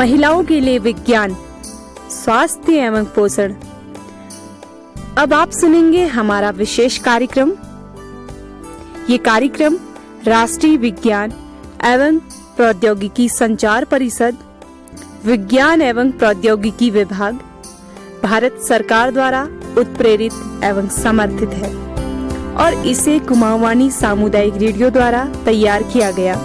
महिलाओं के लिए विज्ञान, स्वास्थ्य एवं पोषण। अब आप सुनेंगे हमारा विशेष कार्यक्रम। ये कार्यक्रम राष्ट्रीय विज्ञान एवं प्रौद्योगिकी संचार परिषद, विज्ञान एवं प्रौद्योगिकी विभाग, भारत सरकार द्वारा उत्प्रेरित एवं समर्थित है और इसे कुमाऊवानी सामुदायिक रेडियो द्वारा तैयार किया गया।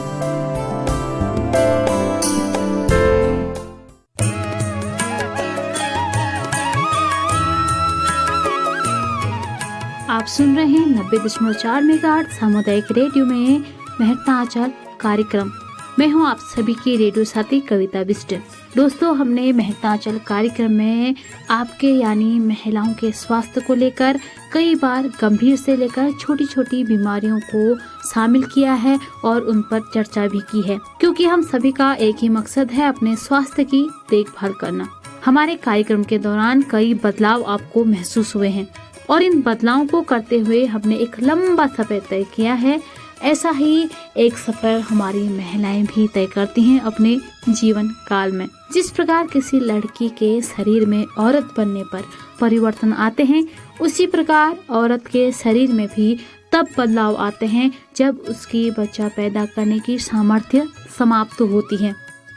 आप सुन रहे हैं 90.4 मेगाहर्ट्ज सामुदायिक रेडियो में महत्ता आंचल कार्यक्रम। मैं हूं आप सभी की रेडियो साथी कविता बिष्ट। दोस्तों, हमने महत्ता आंचल कार्यक्रम में आपके यानी महिलाओं के स्वास्थ्य को लेकर कई बार गंभीर से लेकर छोटी छोटी बीमारियों को शामिल किया है और उन पर चर्चा भी की है, क्योंकि हम सभी का एक ही मकसद है, अपने स्वास्थ्य की देखभाल करना। हमारे कार्यक्रम के दौरान कई बदलाव आपको महसूस हुए हैं और इन बदलावों को करते हुए हमने एक लंबा सफर तय किया है। ऐसा ही एक सफर हमारी महिलाएं भी तय करती हैं अपने जीवन काल में। जिस प्रकार किसी लड़की के शरीर में औरत बनने पर परिवर्तन आते हैं, उसी प्रकार औरत के शरीर में भी तब बदलाव आते हैं जब उसकी बच्चा पैदा करने की सामर्थ्य समाप्त होती है।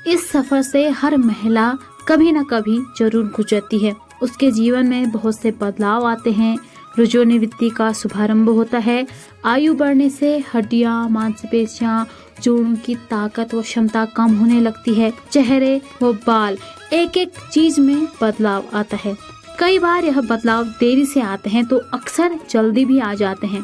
इस सफर से हर महिला कभी न कभी जरूर गुजरती है। उसके जीवन में बहुत से बदलाव आते हैं। रुजोनिवृत्ति का शुभारंभ होता है। आयु बढ़ने से हड्डियां, मांसपेशियां, जोड़ों की ताकत व क्षमता कम होने लगती है। चेहरे व बाल, एक एक चीज में बदलाव आता है। कई बार यह बदलाव देरी से आते हैं तो अक्सर जल्दी भी आ जाते हैं,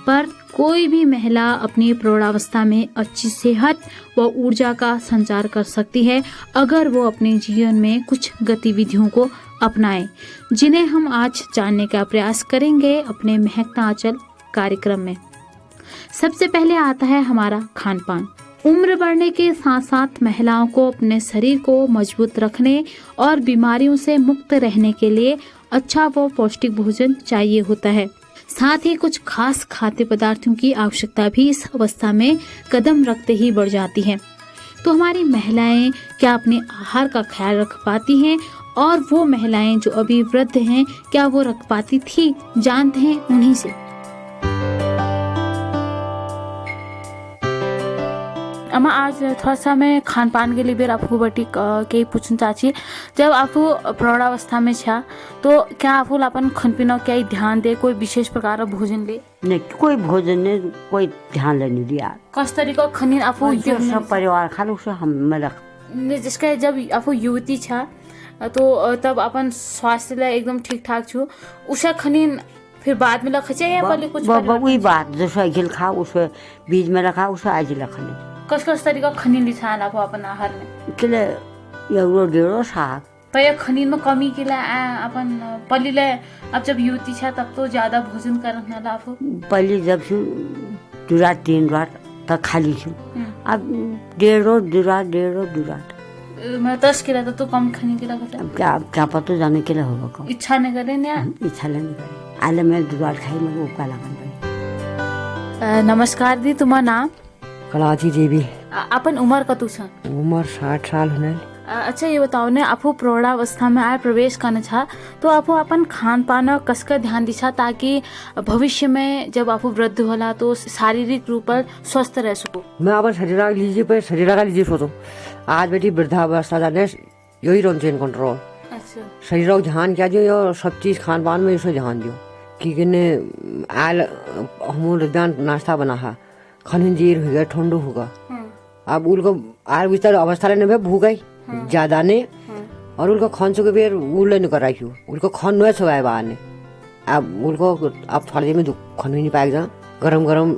पर कोई भी महिला अपनी प्रौढ़ावस्था में अच्छी सेहत व ऊर्जा का संचार कर सकती है अगर वो अपने जीवन में कुछ गतिविधियों को अपनाएं, जिन्हें हम आज जानने का प्रयास करेंगे अपने महत्ता आंचल कार्यक्रम में। सबसे पहले आता है हमारा खान पान। उम्र बढ़ने के साथ साथ महिलाओं को अपने शरीर को मजबूत रखने और बीमारियों से मुक्त रहने के लिए अच्छा व पौष्टिक भोजन चाहिए होता है। साथ ही कुछ खास खाद्य पदार्थों की आवश्यकता भी इस अवस्था में कदम रखते ही बढ़ जाती है। तो हमारी महिलाएं क्या अपने आहार का ख्याल रख पाती हैं, और वो महिलाएं जो अभी वृद्ध हैं क्या वो रख पाती थी? जानते हैं उन्हीं से। अम्मा, आज थोड़ा सा मैं खान पान के लिए भी आपको बटी के पूछना चाहती। जब आप प्रौढ़ावस्था में छा तो क्या आप अपन खान पीना क्या ध्यान दे, कोई विशेष प्रकार का भोजन ले? नहीं, कोई भोजन ने कोई ध्यान नहीं दिया। किस तरीका खनिन आप सब परिवार खालू से हम रख जिसका जब आप युवती छा तो तब अपन स्वास्थ्य ला एकदम ठीक ठाक छू, उषा खनिन फिर बाद में रखा या पहले कुछ वही बात जो साइकिल खा उसे बीज में रखा उसे आज रखने कस तरीका खनिन लिछान आप अपन आहार में केले एवढो डेढ़ो साग तो ये खनिन में कमी के लिए अपन पहले अब जब युवती छा तब तो ज्यादा भोजन करना ला आप पहले जब छु दुरा 3 रात तक खाली छु, अब डेढ़ो दुरा मैं 10 किलो तो कम खाने के लिए क्या पता जाने के लिए होगा कम इच्छा नहीं करे ना इच्छा नहीं करे आले मैं दुरा खाई मैं उपका लगन पड़ी। नमस्कार दी, तुम्हारा नाम? कलाची देवी। अपन उम्र कतु छ? उम्र 60 साल होने। अच्छा, ये बताओ ने आपको प्रौढ़ावस्था में आए प्रवेश करना था तो आप अपन खान पान कस का ध्यान दिशा ताकि भविष्य में जब आप वृद्ध होला तो शारीरिक रूप पर स्वस्थ रह सको। मैं अपन शरीर का लीजिए सोचो आज बेटी वृद्धावस्था जाने यही रोन कंट्रोल। अच्छा, शरीर को ध्यान क्या जो सब चीज खान पान में उसे ध्यान दियो कि आल हम नाश्ता बना है खनिन जीर हो गया ठंडो होगा। अब उनको आर विस्तार अवस्था लेने भूख गई ज्यादा ने और उनको खान के बेर उल्ले नहीं कर रही उनको खान नहीं छुआए बाहर ने। अब उनको अब थोड़ी देर में खान नहीं पाएगा जा गरम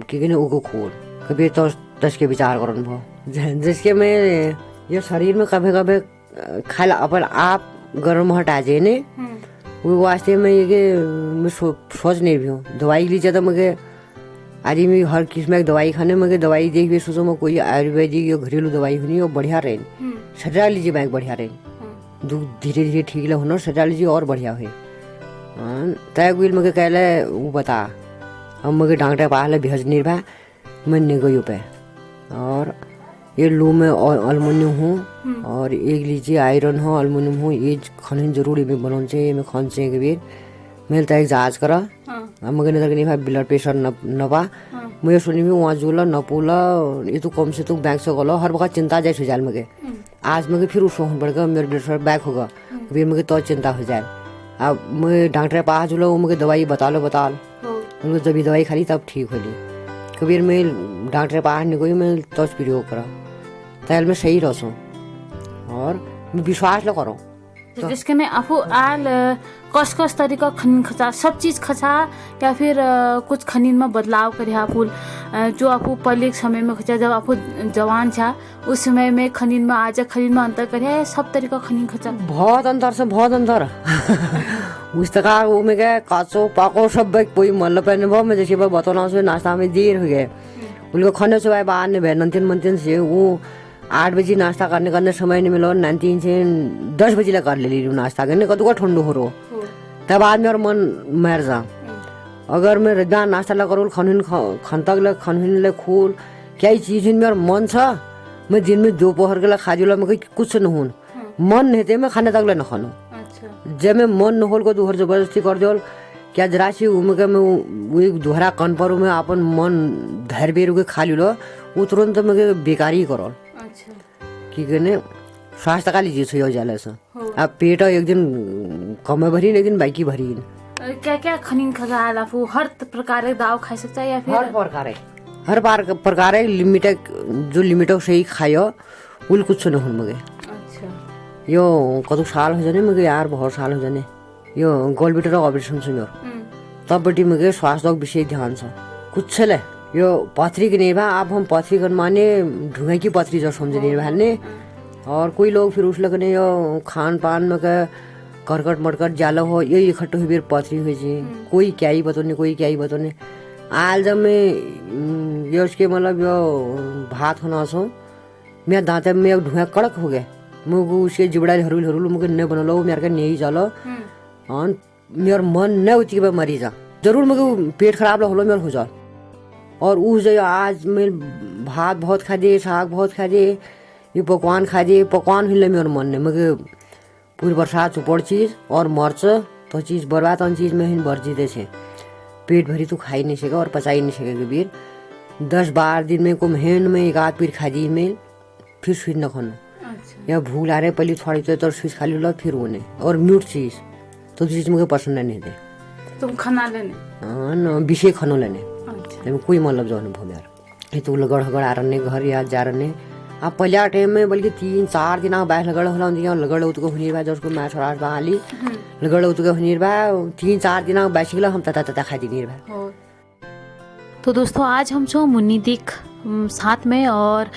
कि उनको खोल कभी तो 10 के विचार करन भो जिसके में ये शरीर में कभी खाला अपन आप गरम हटा जे ने वो वास्ते में ये मैं सोच नहीं भी हूँ दवाई लीजिए तो मुझे आज मैं हर किस्म की दवाई खाने में दवाई देख भी सोचो मैं कोई आयुर्वेदिक या घरेलू दवाई होनी वो बढ़िया रहे सजा लीजिए मैं बढ़िया रहे धीरे धीरे ठीक ले होना सजा लीजिए और बढ़िया हुए तय गुल मुझे कहले वो बता अब मुझे डॉक्टर पास भेज नहीं रहा मैं नहीं गई पे और ये लो में अल्मुनियम हो और एक लीजिए आयरन हो अल्मुनियम हो ये खनिज जरूरी में बनाउनु चाहिँ ये खन चाहिँ के बेर मैले त एक जाँच करा मगर नजर नहीं भाई ब्लड प्रेशर नपा मैं सुनी भी वहाँ जुला नपुला ये तो कम से तो बैग से गलो हर वक्त चिंता जाए सुझाल मगे आज मगे फिर उसको बढ़ गया मेरा ब्लड प्रेशर बैक होगा फिर मगे तो चिंता हो जाए अब मैं डॉक्टर के पास जुला वो मगे दवाई बता लो उनको जब दवाई खाली तब ठीक होली कभी मैं डॉक्टर के पास नहीं गई मैं तो प्रयोग करा तैयार में सही रहो और मैं विश्वास लो करो जिसके ने आफू आल कस कस तरीका खनिन खचा सब चीज खचा या फिर कुछ खनिन में बदलाव करे आफू जो आफू पहले समय में खचा जब आफू जवान था उस समय में खनिन में आज खनिन में अंतर करे सब तरीका खनिन खचा बहुत अंतर से बहुत अंतर उस तक वो में क्या काचो पाको सब कोई मतलब पहने बहुत मैं जैसे बताना उसमें नाश्ता में देर हो गए उनको खाने से बाहर नहीं बह नंतिन से वो 8 बजे नाश्ता करने समय नहीं मिला 9 से 10 बजे कर ले ली नाश्ता करने कदू का ठंडो हो रो तब आज मेरा मन मर जा अगर मैं रजा नाश्ता ला करूँ खनतक ले खोल क्या चीज मेरा मन था मैं दिन में दोपहर के खा जुला मैं कुछ न हूँ मन नहीं थे मैं खाने तक ले न खानू जब मैं मन न होल को दोहर जबरदस्ती कर दो क्या जरा सी उम्र मैं वही दोहरा कन पर मैं अपन मन धैर्य के खा लो वो तुरंत मैं बेकारी करो कि कहने स्वास्थ्य का लीजिए सही हो जाए ऐसा अब पेट एक दिन कम भरी एक दिन बाकी भरी क्या क्या खनिन खजा आफू हर प्रकार के दाव खा सकता है या फिर हर प्रकार लिमिट जो लिमिट सही खायो उल कुछ न हो मगे यो कतु साल हो जाने मगे यार बहुत साल हो जाने यो गोल्ड बेटर ऑपरेशन सुनो तब बटी मगे स्वास्थ्य विषय ध्यान से कुछ ले यो पथरी के नहीं भा आप हम पथरी कर माने ढूंढे की पथरी जो समझे नहीं भाने और कोई लोग फिर उस लगने यो खान पान में का करकट मरकट जाला हो ये इकट्ठो हुई पथरी हुई जी कोई क्या ही बतौने आज जब मैं ये उसके मतलब यो भात होना सो मेरा दांत में ढूंढा कड़क हो गए मुझे उसके जिबड़ा हरू मुझे नहीं बना लो मेरे का नहीं चलो और मेरा मन नहीं उठी के मरी जा जरूर मुझे पेट खराब हो लो मेरा हो जा और उस जगह आज मैं भात बहुत खा दिए साग बहुत खा दिए ये पकवान खा दिए पकवान हिले मेरे मन ने मुझे पूरी बरसात चुपड़ चीज और मर्च तो चीज बर्बाद उन चीज में ही बर्जी दे छे पेट भरी तो खा ही नहीं सके और पचा ही नहीं सके कबीर 10-12 दिन में को महीन में एक आध पीर खा दी मैं फिर स्वीट न खाना या भूख आ रहे पहले थोड़ी तो स्वीट खा लो फिर वो नहीं और म्यूट चीज तो चीज मुझे पसंद नहीं दे तुम खाना लेने विषय खाना लेने कोई मतलब जो अनुभव यार ये तो लगड़ आ रहे घर याद जा रहे अब पहले टाइम में बल्कि 3-4 दिन बैठ लगड़ होला लगड़ उतको हुनी बा जसको मैं छोड़ा बा आली लगड़ उतको हुनी बा 3-4 दिन बैठ गला हम तता खा दी बा। तो दोस्तों आज हम छो मुन्नी दिख साथ में और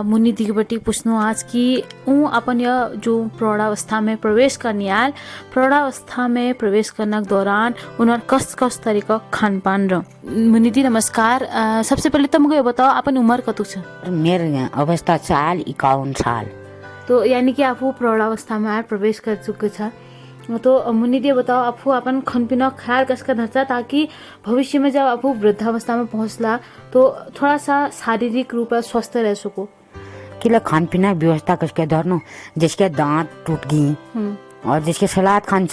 मुन्नी दिख बटी पूछनो आज की अपन यह जो प्रौढ़ावस्था में प्रवेश करने आयल प्रौढ़ावस्था में प्रवेश करने के दौरान उन्हें कस तरीका खान पान रहो मुन्नी दी नमस्कार सबसे पहले तो मुझे बताओ अपन उम्र कतु छ मेरे अवस्था 51 साल तो यानी कि आप प्रौढ़ावस्था में आयल प्रवेश कर चुके छ तो मुन्नी दी बताओ आपको अपन खान पीना ख्याल कसका धरता ताकि भविष्य में जब आप वृद्धावस्था में पहुंचला तो थोड़ा सा शारीरिक रूप से स्वस्थ रह सको कि खान पीना व्यवस्था कसके धरनो जिसके दांत टूट गई और जिसके सलाद खान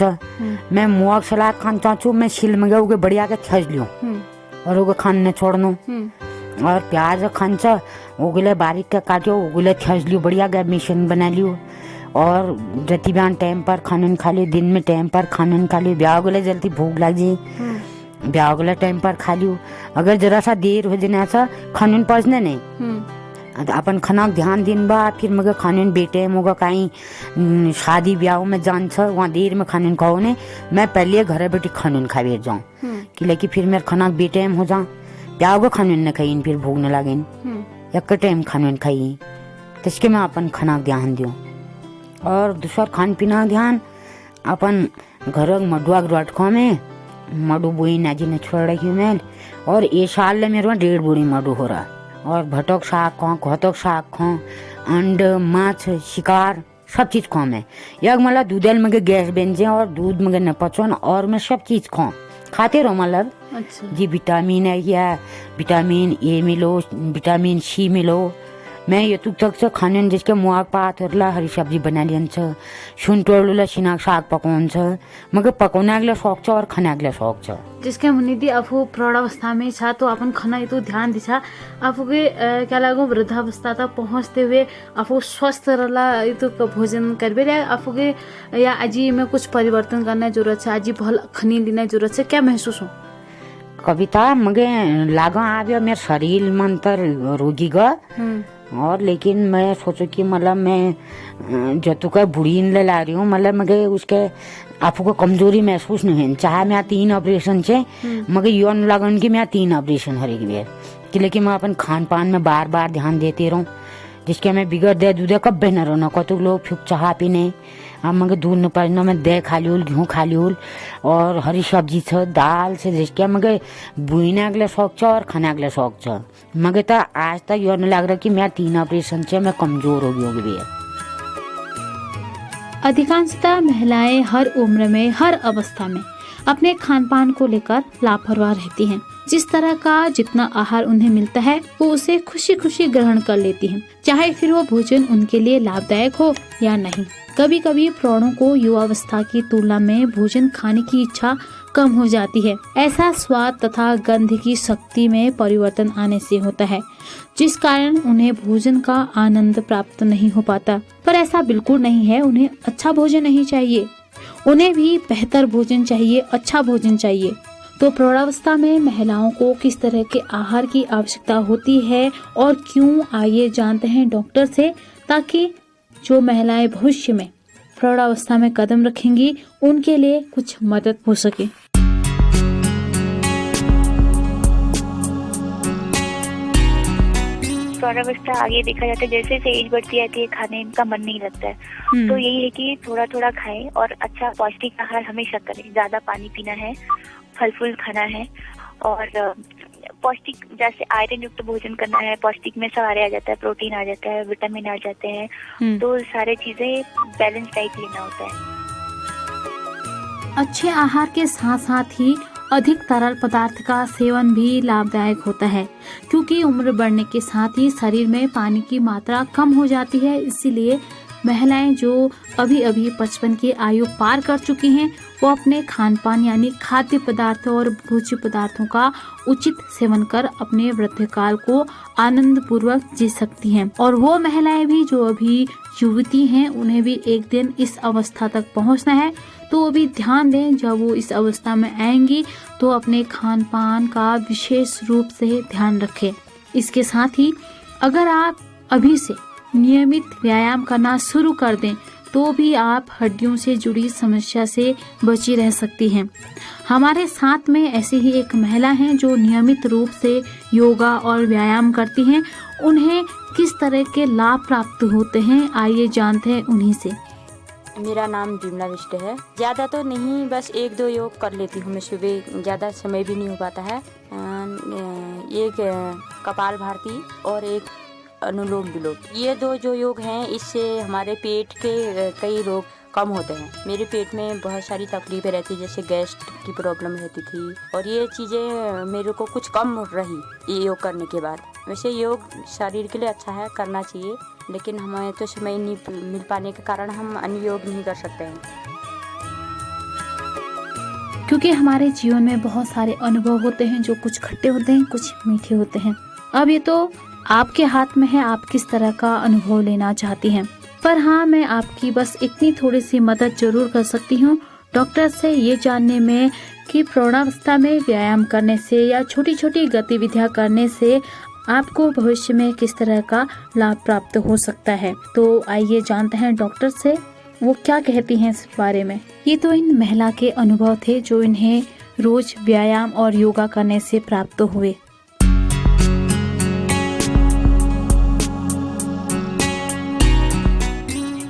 मैं मुआ सलाद खान चाहूँ मैं छिल में गए बढ़िया के छज लियो और उगे खाने छोड़नो और प्याज खान उगले बारीक के काटियो उगले छज लियो बढ़िया गए मिशन बना लियो और जति बिहान टाइम पर खाना खा लियो दिन में टाइम पर खाना खा लियो ब्याह गले जल्दी भूख लग जी ब्याह गले टाइम पर खा लियो अगर जरा सा देर हो जाने ऐसा खाना पचने नहीं अपन खाना ध्यान दिन बा फिर मगर खाने बेटे मोगा कहीं शादी ब्याह में जान छ वहाँ देर में खाना खाओ ने मैं पहले घर बैठी खाना खा बैठ जाऊँ कि लेकिन फिर मेरे खाना बेटे हो जाऊँ ब्याह को खाना न खाई फिर भूख न लगे एक टाइम खाना खाई तो इसके मैं अपन खाना ध्यान दूँ और दूसरा खान पीना ध्यान अपन घर मडुआ रटखों में मडू बोई नाजी ने छोड़ रही मैं और ये साल ले मेरे 1.5 बोरी मडू हो रहा और भटक साग खाओ घोतक साग खाओ अंड माछ शिकार सब चीज खाओ मैं यग मला दूधल में गैस बन जाए और दूध में न पचोन और मैं सब चीज खाओ खाते रहो मतलब जी विटामिन है या विटामिन ए मिलो विटामिन सी मिलो मैं ये तक से खाने जिसके मुआग पात ला हरी सब्जी बना लियन छ सुनटोड़ला सिनाक साग पकाउन छ मगर पकाउनागले शौक छ और खानागले शौक छ जिसके मुनिदी आफू प्रौढ़ावस्था में छ तो अपन खाना ये तो ध्यान दिशा आफू के क्या लागो वृद्धावस्था तक पहुँचते हुए आफू स्वस्थ रहला ये तो भोजन करबे रहे आफू के या अजी में कुछ परिवर्तन करना जरूरत है अजी भल खनी लेना जरूरत है क्या महसूस हो कविता मगे लागा आव्यो मेरे शरीर मन तर रोगी ग और लेकिन मैं सोचो कि मतलब मैं जतु का बुढ़ी ले ला रही हूँ मतलब मगे उसके आपको को कमजोरी महसूस नहीं है चाहे मैं 3 ऑपरेशन से मगर यौन लगन की मैं 3 ऑपरेशन हर एक बार कि लेकिन मैं अपन खान पान में बार बार ध्यान देती रहूँ जिसके मैं बिगड़ दे दूध कब बहना रहना कतुक लोग फिर चाह पीने अब मगर दूध न पड़ना मैं दे खा लियूल गेहूँ खा लियूल और हरी सब्जी छ दाल से जिसके मगर बुईने अगले शौक छ और खाने अगले शौक छ मगर तो आज तक यौन लग रहा कि मैं 3 ऑपरेशन से मैं कमजोर हो गई होगी। अधिकांशतः महिलाएं हर उम्र में हर अवस्था में अपने खान पान को लेकर लापरवाह रहती हैं। जिस तरह का जितना आहार उन्हें मिलता है वो उसे खुशी खुशी ग्रहण कर लेती हैं, चाहे फिर वो भोजन उनके लिए लाभदायक हो या नहीं। कभी कभी प्रौढ़ों को युवावस्था की तुलना में भोजन खाने की इच्छा कम हो जाती है। ऐसा स्वाद तथा गंध की शक्ति में परिवर्तन आने से होता है, जिस कारण उन्हें भोजन का आनंद प्राप्त नहीं हो पाता। पर ऐसा बिल्कुल नहीं है, उन्हें अच्छा भोजन नहीं चाहिए, उन्हें भी बेहतर भोजन चाहिए, अच्छा भोजन चाहिए। तो प्रौढ़ावस्था में महिलाओं को किस तरह के आहार की आवश्यकता होती है और क्यों, आइए जानते हैं डॉक्टर से, ताकि जो महिलाएं भविष्य में प्रौढ़ावस्था में कदम रखेंगी उनके लिए कुछ मदद हो सके। प्रौढ़ावस्था आगे देखा जाता है जैसे जैसे एज बढ़ती जाती है खाने का मन नहीं लगता है, तो यही है कि थोड़ा थोड़ा खाएं और अच्छा पौष्टिक आहार हमेशा करें। ज्यादा पानी पीना है, फल फूल खाना है और पौष्टिक जैसे आयरन युक्त भोजन करना है। पौष्टिक में सारे आ जाता है, प्रोटीन आ जाता है, विटामिन आ जाते हैं, तो सारे चीजें बैलेंस डाइट लेना होता है। अच्छे आहार के साथ साथ ही अधिक तरल पदार्थ का सेवन भी लाभदायक होता है, क्योंकि उम्र बढ़ने के साथ ही शरीर में पानी की मात्रा कम हो जाती है। इसीलिए महिलाएं जो अभी अभी 55 की आयु पार कर चुकी हैं वो अपने खान पान यानी खाद्य पदार्थों और भोज्य पदार्थों का उचित सेवन कर अपने वृद्धकाल को आनंद पूर्वक जी सकती हैं। और वो महिलाएं भी जो अभी युवती हैं उन्हें भी एक दिन इस अवस्था तक पहुंचना है, तो वो भी ध्यान दें जब वो इस अवस्था में आएंगी तो अपने खान पान का विशेष रूप से ध्यान रखें। इसके साथ ही अगर आप अभी से नियमित व्यायाम करना शुरू कर दें तो भी आप हड्डियों से जुड़ी समस्या से बची रह सकती हैं। हमारे साथ में ऐसे ही एक महिला हैं जो नियमित रूप से योगा और व्यायाम करती हैं। उन्हें किस तरह के लाभ प्राप्त होते हैं, आइए जानते हैं उन्हीं से। मेरा नाम विमला बिष्ट है। ज़्यादा तो नहीं, बस 1-2 योग कर लेती हूँ मैं सुबह, ज़्यादा समय भी नहीं हो पाता है। एक कपाल भारती और एक अनुलोम विलोम, ये 2 जो योग हैं इससे हमारे पेट के कई रोग कम होते हैं। मेरे पेट में बहुत सारी तकलीफें रहती, जैसे गैस की प्रॉब्लम रहती थी, और ये चीज़ें मेरे को कुछ कम रही ये योग करने के बाद। वैसे योग शरीर के लिए अच्छा है, करना चाहिए, लेकिन हमें तो समय नहीं मिल पाने के कारण हम अन्य योग नहीं कर सकते हैं। क्योंकि हमारे जीवन में बहुत सारे अनुभव होते हैं जो कुछ खट्टे होते हैं, कुछ मीठे होते हैं। अब ये तो आपके हाथ में है, आप किस तरह का अनुभव लेना चाहती हैं। पर हाँ, मैं आपकी बस इतनी थोड़ी सी मदद जरूर कर सकती हूँ डॉक्टर से ये जानने में कि प्रौढ़ावस्था में व्यायाम करने से या छोटी छोटी गतिविधियाँ करने से आपको भविष्य में किस तरह का लाभ प्राप्त हो सकता है। तो आइए जानते हैं डॉक्टर से वो क्या कहती हैं इस बारे में। ये तो इन महिला के अनुभव थे जो इन्हें रोज व्यायाम और योगा करने से प्राप्त हुए।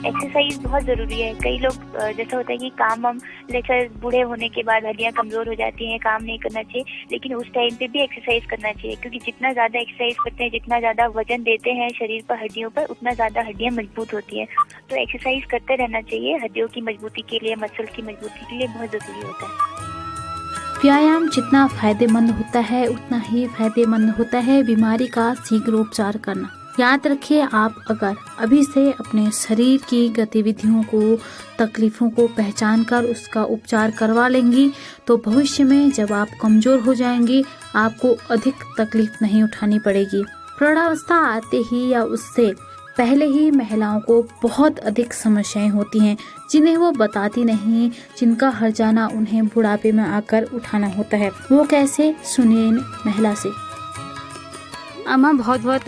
एक्सरसाइज बहुत जरूरी है। कई लोग जैसा होता है कि काम हम लेकर बूढ़े होने के बाद हड्डियां कमजोर हो जाती हैं, काम नहीं करना चाहिए, लेकिन उस टाइम पे भी एक्सरसाइज करना चाहिए, क्योंकि जितना ज्यादा एक्सरसाइज करते हैं, जितना ज्यादा वजन देते हैं शरीर पर हड्डियों पर, उतना ज्यादा हड्डियां मजबूत होती हैं। तो एक्सरसाइज करते रहना चाहिए, हड्डियों की मजबूती के लिए, मसल की मजबूती के लिए बहुत जरूरी होता है। व्यायाम जितना फायदेमंद होता है उतना ही फायदेमंद होता है बीमारी का शीघ्र उपचार करना। याद रखिए, आप अगर अभी से अपने शरीर की गतिविधियों को, तकलीफों को पहचान कर उसका उपचार करवा लेंगी तो भविष्य में जब आप कमजोर हो जाएंगी आपको अधिक तकलीफ नहीं उठानी पड़ेगी। प्रौढ़ावस्था आते ही या उससे पहले ही महिलाओं को बहुत अधिक समस्याएं होती हैं जिन्हें वो बताती नहीं, जिनका हर्जाना उन्हें बुढ़ापे में आकर उठाना होता है। वो कैसे, सुनिए इन महिला से। अम्मा बहुत बहुत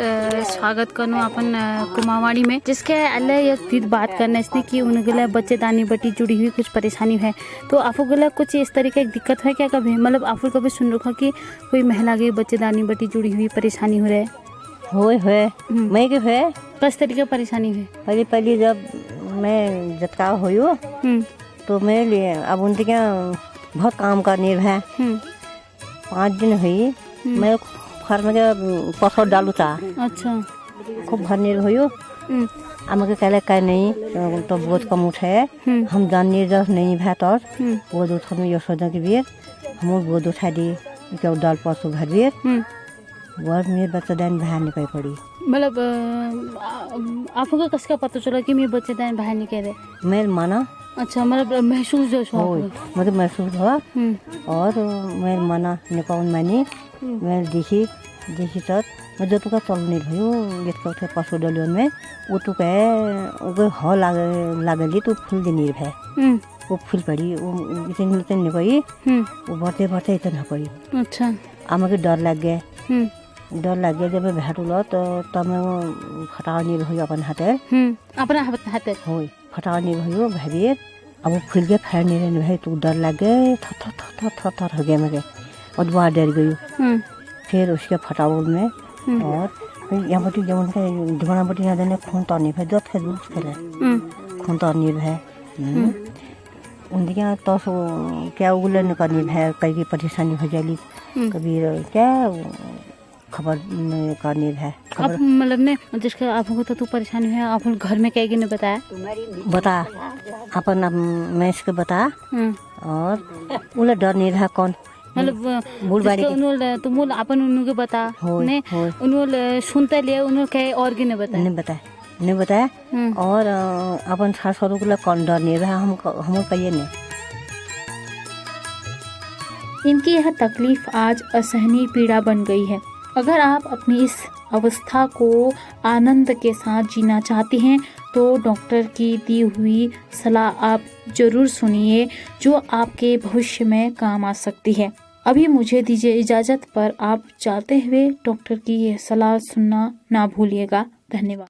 स्वागत करनो अपन कुमावाड़ी में, जिसके अल्लाह एक दीद बात करना इसने कि उनके बच्चेदानी बटी जुड़ी हुई कुछ परेशानी है, तो आपको गला कुछ इस तरीके की दिक्कत है क्या कभी? मतलब आपको कभी सुन रखा कि कोई महिला की बच्चेदानी बटी जुड़ी हुई परेशानी हो रहा है? होए मैं के हुए किस तरीके की परेशानी है? पहले जब मैं जतका हुई तो मेरे लिए अब उनके क्या बहुत काम करनी है। 5 दिन हुई मैं घर में पसो डालू था। अच्छा, खूब भरनी हुई आमके कहले कह नहीं तो बहुत कम उठे हम जाननी जस नहीं भै तो वो दूध हम यशोदा के बीर हम वो दूध उठा दी क्या डाल पसो भर बीर वो मेरे बच्चेदानी बाहर निकल पड़ी। मतलब आपको किसका पता चला कि मेरे बच्चेदानी बाहर निकल रहे? मेरे माना। अच्छा, मतलब महसूस जो मुझे महसूस हुआ और मेरे माना निकाल मैंने मैं देखी तब मैं जो तुका चल नहीं भयो लेट के पशु डलियो में वो तो कहे हो लागली तो फूल देनी है वो फूल पड़ी वो इतने नहीं पड़ी वो बढ़ते इतना पड़ी। अच्छा, आम के डर लग गया जब मैं भेट लो तो तब मैं फटावा नहीं भयो अपन हाथे हो फटावा नहीं भयो भाभी अब वो फूल के फैर नहीं रहने भाई तो डर लग गए थर हो गया मेरे और बहुत डर गई। फिर उसके फटाउल में और यहाँ बटी जब उनके ढुना बटी ना देने खून तो नहीं है जो थे दूर खेले खून तो नहीं है उनके यहाँ तो क्या उगलन करनी है कई की परेशानी हो जाएगी कभी क्या खबर करनी है। अब मतलब ने जिसका आपको तो परेशानी है आप घर में कहेगी ने बता अपन मैं इसके बता और उन्हें डर नहीं रहा कौन मतलब तुम अपन उन्होंने बता ने उन्होंने सुनते लिए उन्होंने कहे और की नहीं बताया और अपन सास ससुर को कौन डर नहीं रहा हम कहिए नहीं। इनकी यह तकलीफ आज असहनीय पीड़ा बन गई है। अगर आप अपनी इस अवस्था को आनंद के साथ जीना चाहते हैं तो डॉक्टर की दी हुई सलाह आप जरूर सुनिए जो आपके भविष्य में काम आ सकती है। अभी मुझे दीजिए इजाजत, पर आप चाहते हुए डॉक्टर की यह सलाह सुनना ना भूलिएगा। धन्यवाद।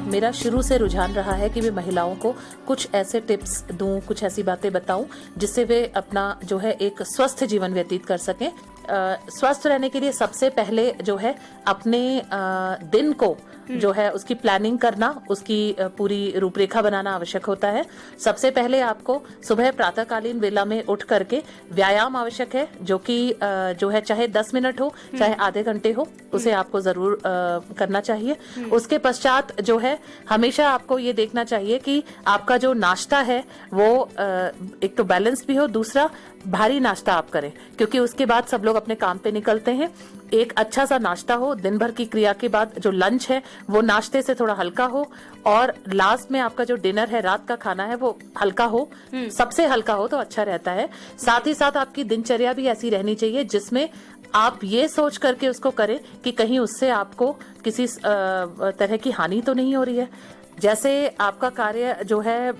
मेरा शुरू से रुझान रहा है कि मैं महिलाओं को कुछ ऐसे टिप्स दूं, कुछ ऐसी बातें बताऊं जिससे वे अपना जो है एक स्वस्थ जीवन व्यतीत कर सकें। स्वस्थ रहने के लिए सबसे पहले जो है अपने दिन को जो है उसकी प्लानिंग करना, उसकी पूरी रूपरेखा बनाना आवश्यक होता है। सबसे पहले आपको सुबह प्रातःकालीन वेला में उठ करके व्यायाम आवश्यक है जो कि जो है चाहे 10 मिनट हो चाहे आधे घंटे हो उसे आपको जरूर करना चाहिए। उसके पश्चात जो है हमेशा आपको ये देखना चाहिए कि आपका जो नाश्ता है वो एक तो बैलेंस भी हो, दूसरा भारी नाश्ता आप करें क्योंकि उसके बाद सब लोग अपने काम पे निकलते हैं। एक अच्छा सा नाश्ता हो, दिन भर की क्रिया के बाद जो लंच है वो नाश्ते से थोड़ा हल्का हो और लास्ट में आपका जो डिनर है, रात का खाना है वो हल्का हो, सबसे हल्का हो तो अच्छा रहता है। साथ ही साथ आपकी दिनचर्या भी ऐसी रहनी चाहिए जिसमें आप ये सोच करके उसको करें कि कहीं उससे आपको किसी तरह की हानि तो नहीं हो रही है। जैसे आपका कार्य जो है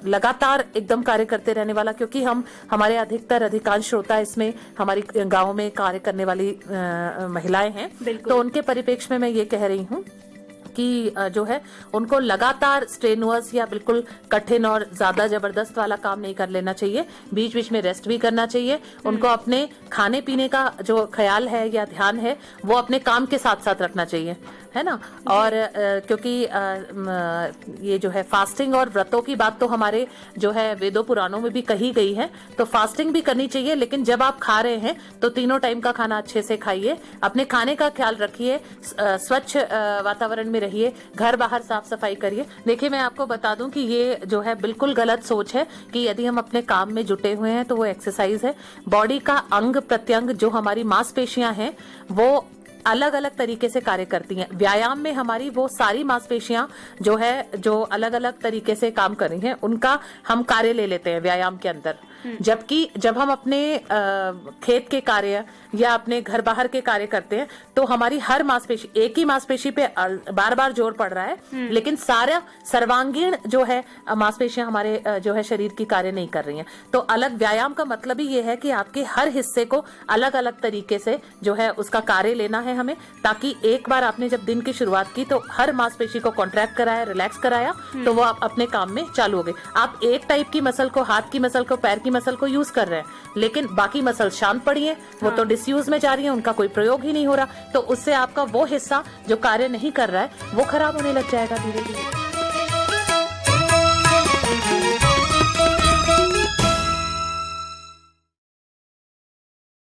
लगातार एकदम कार्य करते रहने वाला, क्योंकि हमारे अधिकांश श्रोता इसमें हमारी गांव में कार्य करने वाली महिलाएं हैं, तो उनके परिप्रेक्ष्य में मैं ये कह रही हूँ कि जो है उनको लगातार स्ट्रेनुअस या बिल्कुल कठिन और ज्यादा जबरदस्त वाला काम नहीं कर लेना चाहिए। बीच बीच में रेस्ट भी करना चाहिए। उनको अपने खाने पीने का जो ख्याल है या ध्यान है वो अपने काम के साथ साथ रखना चाहिए, है ना। और क्योंकि ये जो है फास्टिंग और व्रतों की बात तो हमारे जो है वेदों पुराणों में भी कही गई है, तो फास्टिंग भी करनी चाहिए, लेकिन जब आप खा रहे हैं तो तीनों टाइम का खाना अच्छे से खाइए, अपने खाने का ख्याल रखिए, स्वच्छ वातावरण में रहिए, घर बाहर साफ सफाई करिए। देखिए मैं आपको बता दूं कि ये जो है बिल्कुल गलत सोच है कि यदि हम अपने काम में जुटे हुए हैं तो वो एक्सरसाइज है। बॉडी का अंग प्रत्यंग जो हमारी मांसपेशियां हैं वो अलग अलग तरीके से कार्य करती हैं। व्यायाम में हमारी वो सारी मांसपेशियां जो है जो अलग अलग तरीके से काम कर रही हैं उनका हम कार्य ले लेते हैं व्यायाम के अंदर, जबकि जब हम अपने खेत के कार्य या अपने घर बाहर के कार्य करते हैं तो हमारी हर मांसपेशी, एक ही मांसपेशी पे बार बार जोर पड़ रहा है, लेकिन सारा सर्वांगीण जो है मांसपेशियां हमारे जो है शरीर की कार्य नहीं कर रही हैं। तो अलग व्यायाम का मतलब ही ये है कि आपके हर हिस्से को अलग अलग तरीके से जो है उसका कार्य लेना है हमें, ताकि एक बार आपने जब दिन की शुरुआत की तो हर मांसपेशी को कॉन्ट्रैक्ट कराया, रिलैक्स कराया, तो वो आप अपने काम में चालू हो गए। आप एक टाइप की मसल को, हाथ की मसल को, पैर की मसल को यूज कर रहे हैं, लेकिन बाकी मसल शांत पड़ी है, वो तो डिसयूज में जा रही है, उनका कोई प्रयोग ही नहीं हो रहा, तो उससे आपका वो हिस्सा जो कार्य नहीं कर रहा है वो खराब होने लग जाएगा धीरे धीरे।